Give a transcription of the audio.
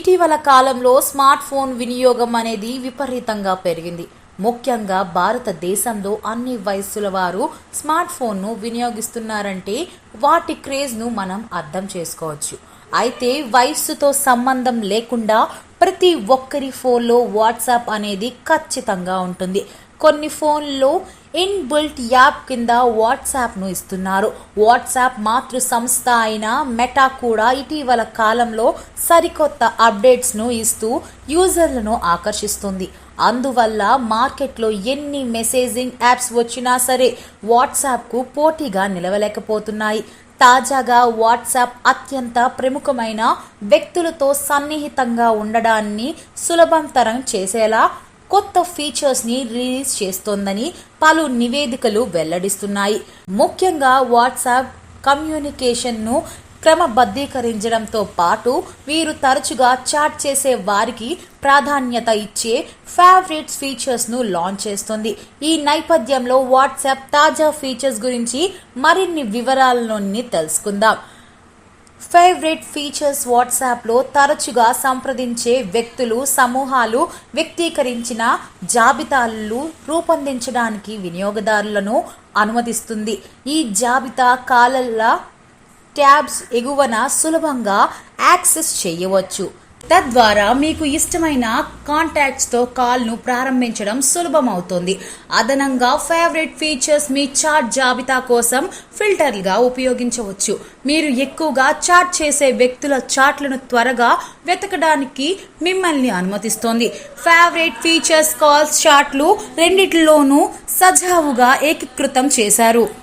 ఇటీవల కాలంలో smart phone వినియోగం అనేది విపరీతంగా పెరిగింది. ముఖ్యంగా భారతదేశంలో అన్ని వయస్సుల వారు స్మార్ట్ ఫోన్ను వినియోగిస్తున్నారంటే వాటి క్రేజ్ను మనం అర్థం చేసుకోవచ్చు. అయితే వయస్సుతో సంబంధం లేకుండా ప్రతి ఒక్కరి ఫోన్లో వాట్సాప్ అనేది ఖచ్చితంగా ఉంటుంది. కొన్ని ఫోన్లో ఇన్బిల్ట్ యాప్ కింద వాట్సాప్ను ఇస్తున్నారు. వాట్సాప్ మాతృ సంస్థ అయిన మెటా కూడా ఇటీవల కాలంలో సరికొత్త అప్డేట్స్ను ఇస్తూ యూజర్లను ఆకర్షిస్తుంది. అందువల్ల మార్కెట్లో ఎన్ని మెసేజింగ్ యాప్స్ వచ్చినా సరే వాట్సాప్కు పోటీగా నిలవలేకపోతున్నాయి. తాజాగా వాట్సాప్ అత్యంత ప్రముఖమైన వ్యక్తులతో సన్నిహితంగా ఉండడాన్ని సులభతరం చేసేలా కొత్త ఫీచర్స్ని రిలీజ్ చేస్తోందని పలు నివేదికలు వెల్లడిస్తున్నాయి. ముఖ్యంగా వాట్సాప్ కమ్యూనికేషన్ను క్రమబద్ధీకరించడంతో పాటు వీరు తరచుగా చాట్ చేసే వారికి ప్రాధాన్యత ఇచ్చే ఫేవరెట్స్ ఫీచర్స్ను లాంచ్ చేస్తుంది. ఈ నేపథ్యంలో వాట్సాప్ తాజా ఫీచర్స్ గురించి మరిన్ని వివరాలను తెలుసుకుందాం. ఫేవరెట్ ఫీచర్స్ వాట్సాప్లో తరచుగా సంప్రదించే వ్యక్తులు, సమూహాలు వ్యక్తీకరించిన జాబితాలు రూపొందించడానికి వినియోగదారులను అనుమతిస్తుంది. ఈ జాబితా కాలల ట్యాబ్స్ ఎగువన సులభంగా యాక్సెస్ చేయవచ్చు. తద్వారా మీకు ఇష్టమైన కాంటాక్ట్స్తో కాల్ను ప్రారంభించడం సులభమవుతుంది. అదనంగా ఫేవరెట్ ఫీచర్స్ మీ చాట్ జాబితా కోసం ఫిల్టర్లుగా ఉపయోగించవచ్చు. మీరు ఎక్కువగా చాట్ చేసే వ్యక్తుల చాట్లను త్వరగా వెతకడానికి మిమ్మల్ని అనుమతిస్తోంది. ఫేవరెట్ ఫీచర్స్ కాల్స్, చాట్లు రెండిటిలోనూ సజావుగా ఏకీకృతం చేశారు.